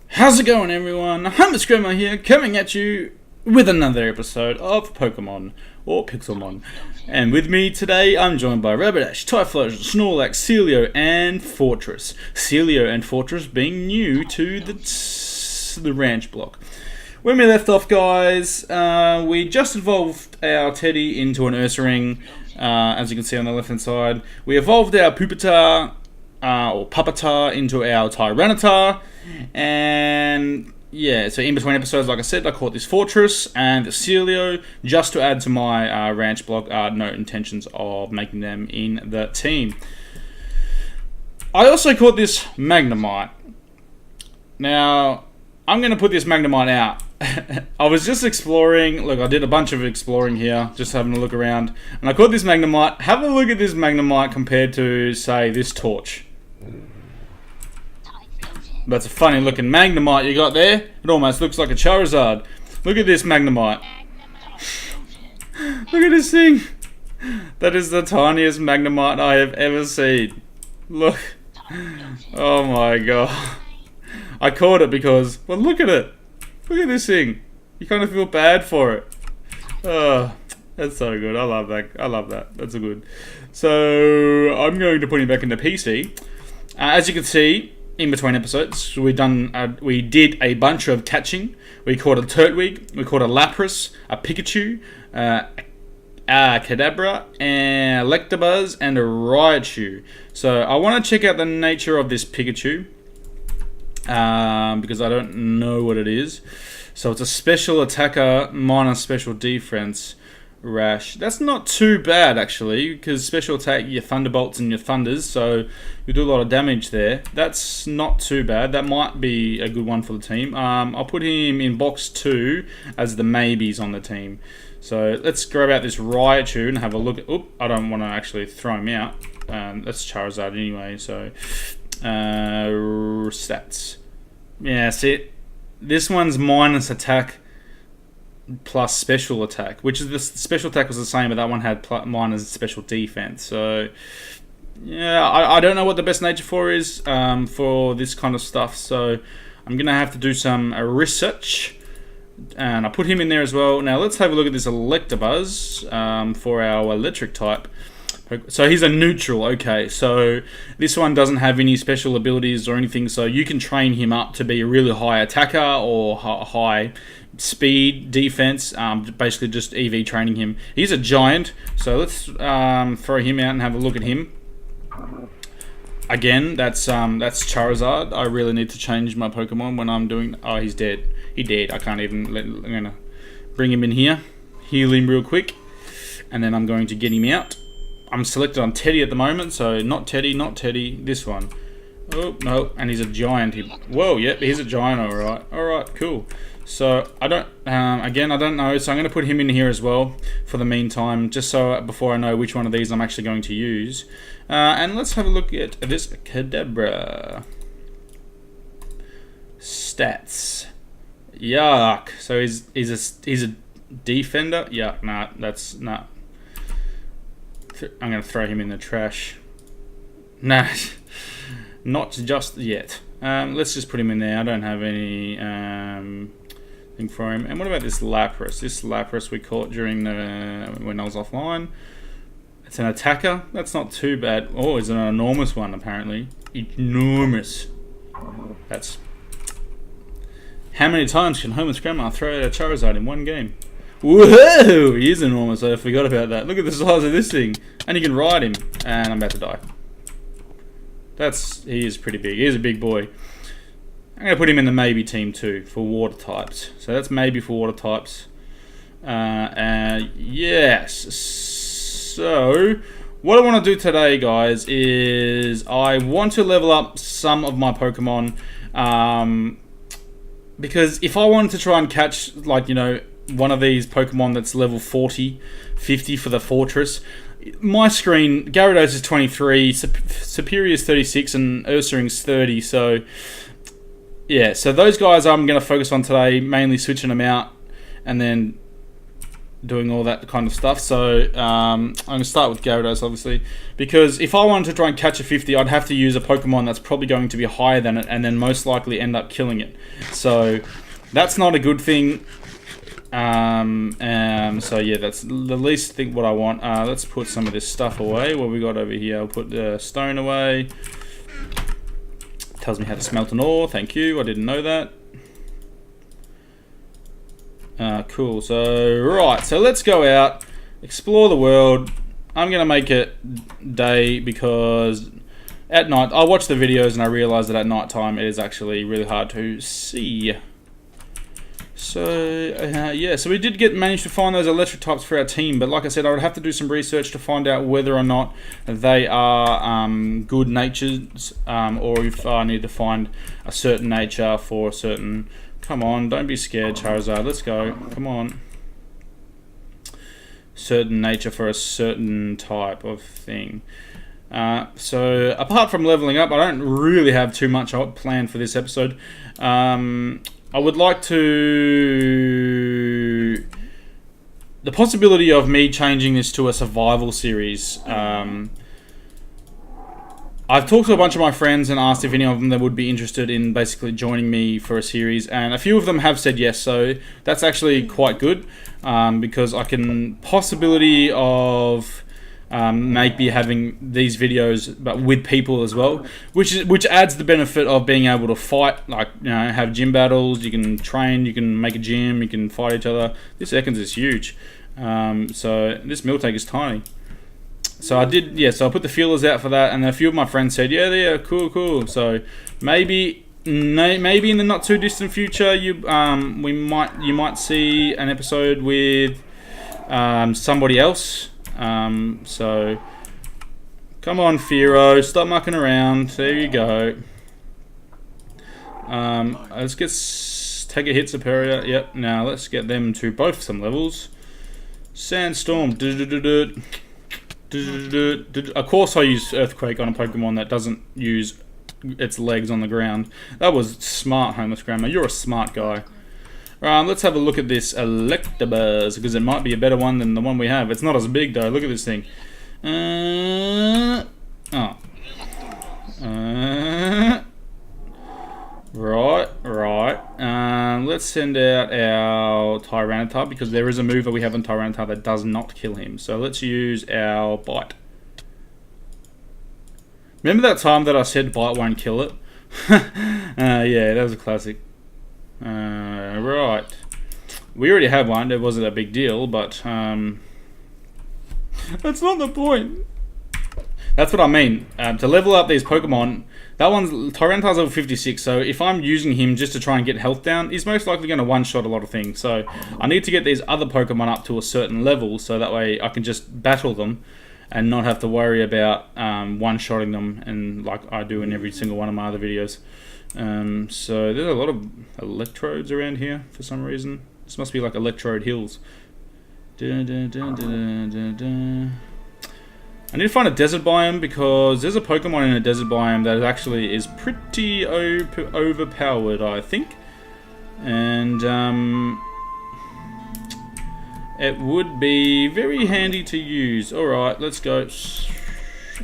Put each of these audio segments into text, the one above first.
How's it going, everyone? I'm Grandma here, coming at you with another episode of Pokemon, or Pixelmon. And with me today, I'm joined by Rapidash, Typhlosion, Snorlax, Celio, and Fortress. Celio and Fortress being new to the ranch block. When we left off, guys, we just evolved our Teddy into an Ursaring, as you can see on the left-hand side. We evolved our Pupitar, or Pupitar, into our Tyranitar. And yeah, so in between episodes, like I said, I caught this Fortress and the Celio just to add to my ranch block. No intentions of making them in the team. I also caught this Magnemite. Now, I'm going to put this Magnemite out. I was just exploring. Look, I did a bunch of exploring here, just having a look around. And I caught this Magnemite. Have a look at this Magnemite compared to, say, this Torch. That's a funny looking Magnemite you got there. It almost looks like a Charizard. Look at this Magnemite. Look at this thing. That is the tiniest Magnemite I have ever seen. Look. Oh my god. I caught it because, well, look at it. Look at this thing. You kind of feel bad for it. Oh, that's so good. I love that. I love that. That's so good. So I'm going to put him back into PC. As you can see, in between episodes, we did a bunch of catching. We caught a Turtwig, we caught a Lapras, a Pikachu, a Kadabra, and Electabuzz, and a Raichu. So I want to check out the nature of this Pikachu, because I don't know what it is. So it's a special attacker minus special defense. Rash. That's not too bad, actually, because special attack, your Thunderbolts and your Thunders, so you do a lot of damage there. That's not too bad. That might be a good one for the team. I'll put him in box 2 as the maybes on the team. So let's grab out this Raichu and have a look at... Oop, I don't want to actually throw him out. That's Charizard anyway, so... stats. Yeah, see, this one's minus attack plus special attack, which is the special attack was the same, but that one had minus special defense. So yeah, I don't know what the best nature for is for this kind of stuff, so I'm gonna have to do some research, and I put him in there as well. Now let's have a look at this Electabuzz for our electric type. So he's a neutral. Okay, so this one doesn't have any special abilities or anything, so you can train him up to be a really high attacker or high speed defense, basically just EV training him. He's a giant, so let's throw him out and have a look at him. Again, that's Charizard. I really need to change my Pokemon when I'm doing... Oh, he's dead. He dead. I can't even... I'm going to bring him in here, heal him real quick, and then I'm going to get him out. I'm selected on Teddy at the moment, so not Teddy, this one. Oh, no, and he's a giant. Whoa, yep, he's a giant, alright. Alright, cool. So, I don't, again, I don't know, so I'm going to put him in here as well for the meantime, just so before I know which one of these I'm actually going to use. And let's have a look at this Kadabra. Stats. Yuck. So he's a defender? Yuck, nah, that's, nah. I'm going to throw him in the trash. Nah, not just yet. Let's just put him in there. I don't have any thing for him. And what about this Lapras? This Lapras we caught during when I was offline. It's an attacker. That's not too bad. Oh, it's an enormous one apparently. Enormous. That's... How many times can Homer's grandma throw out a Charizard in one game? Whoa! He is enormous. I forgot about that. Look at the size of this thing. And you can ride him. And I'm about to die. He is pretty big. He is a big boy. I'm going to put him in the maybe team too for water types. So that's maybe for water types. Yes. So what I want to do today, guys, is I want to level up some of my Pokemon. Because if I wanted to try and catch, like, you know, one of these Pokemon that's level 40, 50 for the Fortress. My screen, Gyarados is 23, Superior is 36, and Ursaring's 30, so... Yeah, so those guys I'm going to focus on today, mainly switching them out, and then doing all that kind of stuff. So I'm going to start with Gyarados, obviously, because if I wanted to try and catch a 50, I'd have to use a Pokemon that's probably going to be higher than it, and then most likely end up killing it. So that's not a good thing. So yeah, that's the least thing what I want. Let's put some of this stuff away. What we got over here? I'll put the stone away. Tells me how to smelt an ore. Thank you. I didn't know that. Cool. So right. So let's go out, explore the world. I'm gonna make it day because at night I watch the videos and I realize that at night time it is actually really hard to see. So yeah, so we did manage to find those electric types for our team, but like I said, I would have to do some research to find out whether or not they are good natures, or if I need to find a certain nature for a certain. Come on, don't be scared, Charizard. Let's go. Come on. Certain nature for a certain type of thing. So apart from leveling up, I don't really have too much planned for this episode. I would like to... The possibility of me changing this to a survival series. I've talked to a bunch of my friends and asked if any of them would be interested in basically joining me for a series, and a few of them have said yes, so that's actually quite good, because I can possibility of maybe having these videos but with people as well, which adds the benefit of being able to fight, like, you know, have gym battles, you can train, you can make a gym, you can fight each other. This Ekans is huge, so this Miltank is tiny. So I did, yeah, so I put the feelers out for that, and a few of my friends said, yeah, cool. So maybe in the not too distant future, you might see an episode with somebody else. So come on, Firo, stop mucking around. There you go. Let's take a hit Superior. Yep. Now let's get them to both some levels. Sandstorm. Of course I use Earthquake on a Pokemon that doesn't use its legs on the ground. That was smart, Homeless Grandma. You're a smart guy. Let's have a look at this Electabuzz, because it might be a better one than the one we have. It's not as big though. Look at this thing. Right. Let's send out our Tyranitar, because there is a move that we have on Tyranitar that does not kill him. So let's use our Bite. Remember that time that I said Bite won't kill it? Yeah, that was a classic. Right. We already have one. It wasn't a big deal, but that's not the point. That's what I mean. To level up these Pokemon, that one's Tyranitar's level 56, so if I'm using him just to try and get health down, he's most likely going to one-shot a lot of things. So I need to get these other Pokemon up to a certain level, so that way I can just battle them and not have to worry about one-shotting them, and like I do in every single one of my other videos. So there's a lot of electrodes around here for some reason. This must be like Electrode Hills. I need to find a desert biome, because there's a Pokemon in a desert biome that actually is pretty overpowered, I think. And it would be very handy to use. Alright, let's go.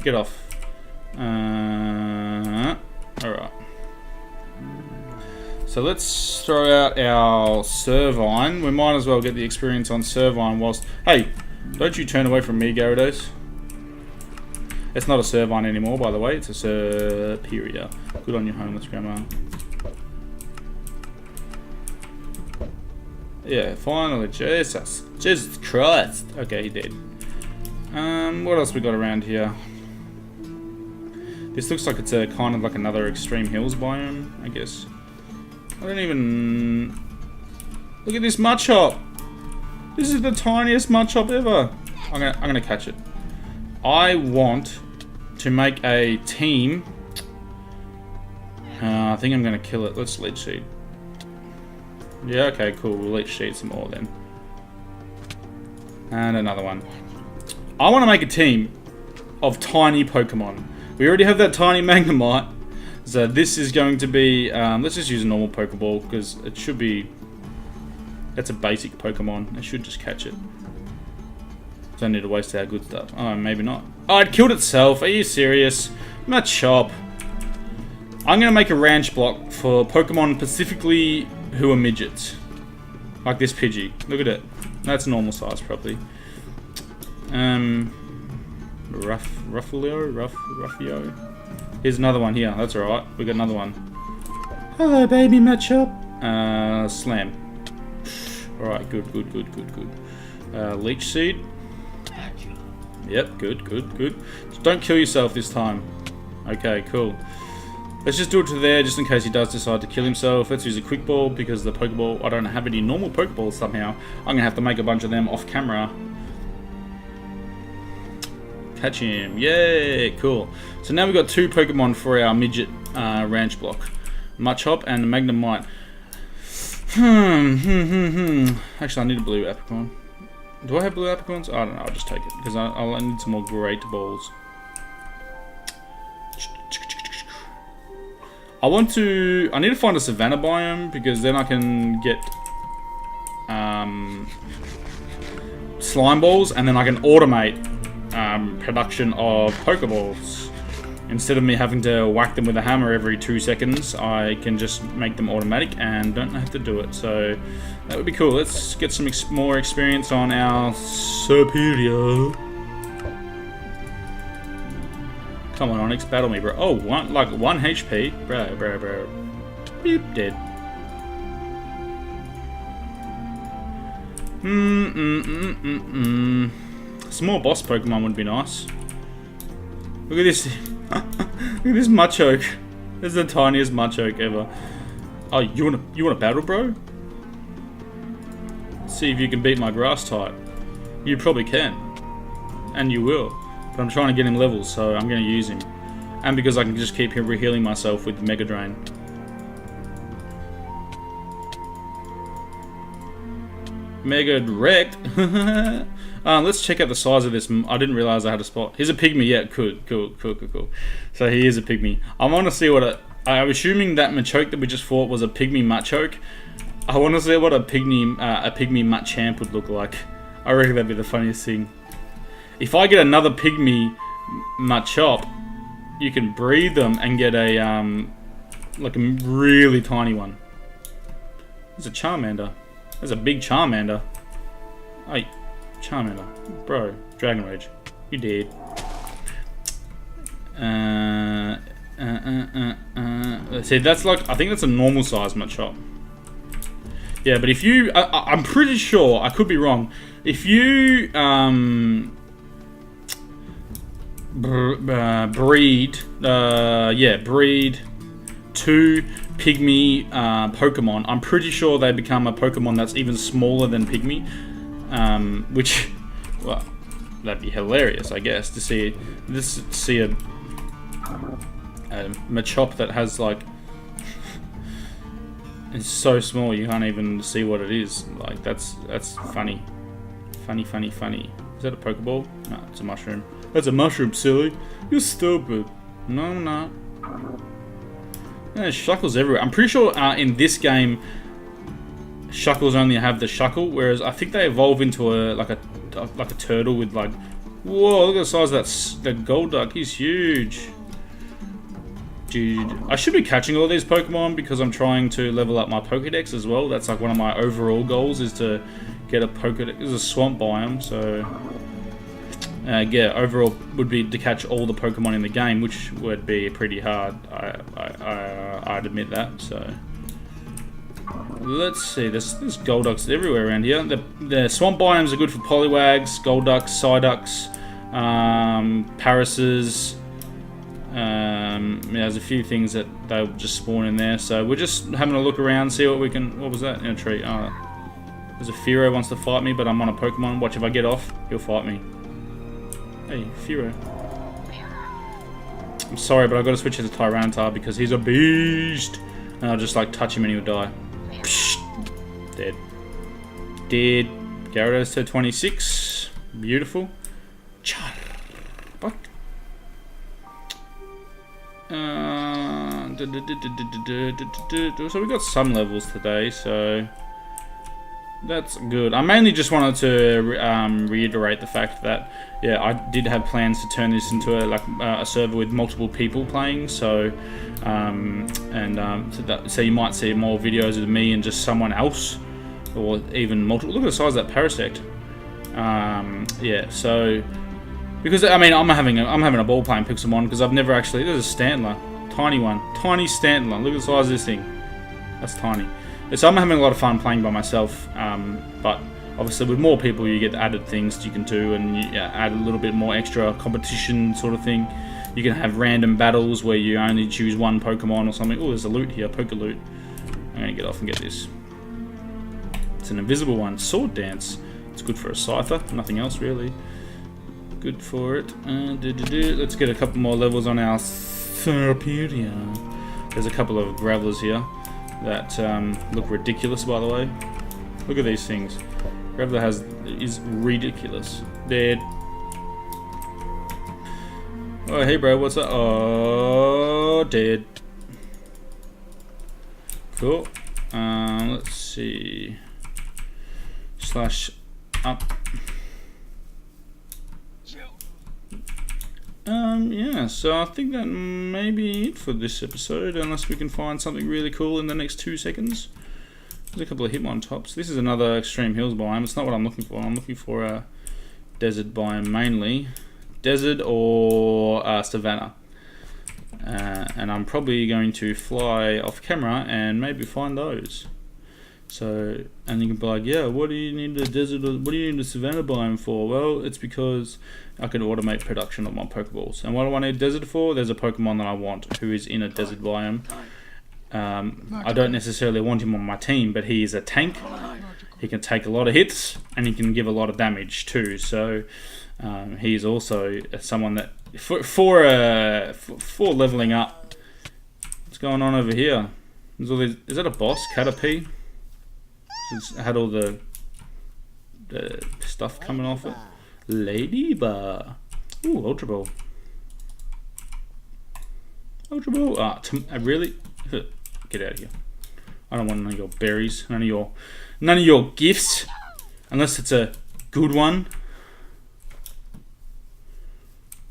Get off. Alright. So let's throw out our Servine. We might as well get the experience on Servine whilst... Hey, don't you turn away from me, Gyarados. It's not a Servine anymore, by the way. It's a Superior. Good on you, Homeless Grandma. Yeah, finally. Jesus Christ. Okay, he did. What else we got around here? This looks like it's a kind of like another Extreme Hills biome, I guess. I don't even... Look at this Mudchop. This is the tiniest Mudchop ever. I'm gonna catch it. I want to make a team. I think I'm going to kill it. Let's leech seed. Yeah, okay, cool. We'll leech seed some more then. And another one. I want to make a team of tiny Pokemon. We already have that tiny Magnemite. So this is going to be... let's just use a normal Pokeball, because it should be... That's a basic Pokemon. I should just catch it. Don't need to waste our good stuff. Oh, maybe not. Oh, it killed itself. Are you serious? Machop. I'm gonna make a ranch block for Pokemon specifically who are midgets. Like this Pidgey. Look at it. That's normal size, probably. Ruffio. Here's another one here. That's alright. We got another one. Hello, baby Machop. Slam. Alright, good. Leech Seed. Yep, good. Just don't kill yourself this time. Okay, cool. Let's just do it to there, just in case he does decide to kill himself. Let's use a quick ball, because the Pokeball, I don't have any normal Pokeballs somehow. I'm going to have to make a bunch of them off camera. Catch him. Yay, cool. So now we've got 2 Pokemon for our midget ranch block. Machop and Magnemite. Actually, I need a blue Apricorn. Do I have blue Apricorns? I don't know, I'll just take it, because I need some more great balls. I need to find a savanna biome, because then I can get slime balls, and then I can automate production of Pokeballs. Instead of me having to whack them with a hammer every 2 seconds, I can just make them automatic and don't have to do it. So that would be cool. Let's get some more experience on our Superior. Come on, Onyx, battle me, bro. Oh, like 1 HP. Bro. Beep, dead. Small boss Pokemon would be nice. Look at this. Look at this Machoke. This is the tiniest Machoke ever. Oh, you wanna battle, bro? See if you can beat my grass type. You probably can. And you will. But I'm trying to get him levels, so I'm going to use him. And because I can just keep re-healing myself with Mega Drain. Mega Wrecked. Let's check out the size of this. I didn't realize I had a spot. He's a pygmy. Yeah, cool. So he is a pygmy. I want to see what I'm assuming that Machoke that we just fought was a pygmy Machoke. I want to see what a pygmy Machamp would look like. I reckon that'd be the funniest thing. If I get another pygmy Machop, you can breed them and get a like a really tiny one. There's a Charmander. There's a big Charmander. Hey, Charmander, bro, Dragon Rage, you dead. See, that's like, I think that's a normal size Machop. Yeah, but if you, I'm pretty sure, I could be wrong. If you breed 2 pygmy Pokemon, I'm pretty sure they become a Pokemon that's even smaller than pygmy. Which, well, that'd be hilarious, I guess, to see a Machop that has like, it's so small you can't even see what it is. Like that's funny. Funny. Is that a Pokeball? No, it's a mushroom. That's a mushroom, silly. You're stupid. No, I'm not. There's Shuckles everywhere. I'm pretty sure in this game, Shuckles only have the Shuckle, whereas I think they evolve into like a turtle with like, whoa, look at the size of that Golduck. He's huge. Dude, I should be catching all these Pokemon because I'm trying to level up my Pokedex as well. That's like one of my overall goals, is to get a Pokedex. It's a swamp biome, so yeah, overall would be to catch all the Pokemon in the game, which would be pretty hard. I'd admit that. So let's see. There's Golducks everywhere around here. The swamp biomes are good for Poliwags, Golducks, Psyducks, Parises. Yeah, there's a few things that they'll just spawn in there. So we're just having a look around, see what we can. What was that in a tree? Oh, there's a Fearow wants to fight me, but I'm on a Pokemon. Watch, if I get off, he'll fight me. Hey, Fearow. I'm sorry, but I've got to switch it to Tyranitar because he's a beast. And I'll just like touch him and he'll die. Psh, dead. Dead. Gyarados to 26. Beautiful. What? So we got some levels today, so That's good. I mainly just wanted to reiterate the fact that, yeah, I did have plans to turn this into a server with multiple people playing. So, so you might see more videos of me and just someone else, or even multiple. Look at the size of that parasect. Yeah. So, because I mean, I'm having a ball playing Pixelmon because I've never actually. There's a Stantler, tiny one, tiny Stantler. Look at the size of this thing. That's tiny. So I'm having a lot of fun playing by myself, but obviously with more people you get added things that you can do, and you add a little bit more extra competition sort of thing. You can have random battles where you only choose one Pokemon or something. Oh, there's a loot here, Poke Loot. I'm going to get off and get this. It's an invisible one, Sword Dance. It's good for a Scyther, nothing else really. Good for it. Let's get a couple more levels on our Therapeutia. There's a couple of Gravelers here that look ridiculous, by the way. Look at these things. Graveler is ridiculous. Dead. Oh, hey bro, what's up? Oh, dead. Cool. Let's see. Slash up. Yeah, so I think that may be it for this episode, unless we can find something really cool in the next 2 seconds. There's a couple of Hitmon tops. This is another Extreme Hills biome. It's not what I'm looking for. I'm looking for a desert biome mainly. Desert or Savannah. And I'm probably going to fly off camera and maybe find those. So, and you can be like, yeah, what do you need a desert, or what do you need a Savannah biome for? Well, it's because I can automate production of my Pokeballs. And what do I need a desert for? There's a Pokemon that I want who is in a desert biome. I don't necessarily want him on my team, but he is a tank. He can take a lot of hits, and he can give a lot of damage too. So, he is also someone that, for leveling up. What's going on over here? There's all these, is that a boss? Caterpie? It's had all the stuff coming off it. Ladybug. Ooh, Ultra Ball. Ultra Ball. Ah, really? Get out of here. I don't want none of your berries. None of your gifts. Unless it's a good one.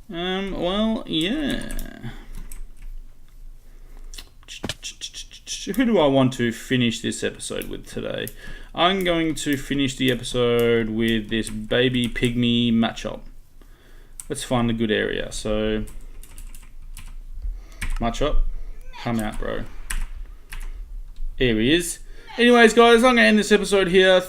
Well, yeah. Who do I want to finish this episode with today? I'm going to finish the episode with this baby pygmy Machop. Let's find a good area. So, Machop, come out, bro. Here he is. Anyways, guys, I'm going to end this episode here.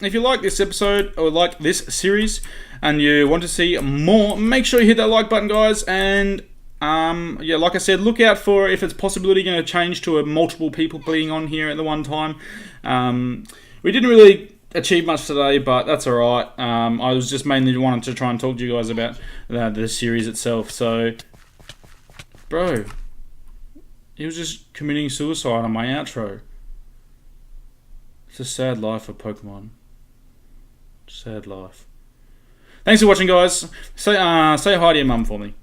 If you like this episode or like this series and you want to see more, make sure you hit that like button, guys. And yeah, like I said, look out for if it's possibility going to change to a multiple people being on here at the one time. We didn't really achieve much today, but that's alright. I was just mainly wanting to try and talk to you guys about the series itself. So, bro, he was just committing suicide on my outro. It's a sad life for Pokemon. Sad life. Thanks for watching, guys. Say hi to your mum for me.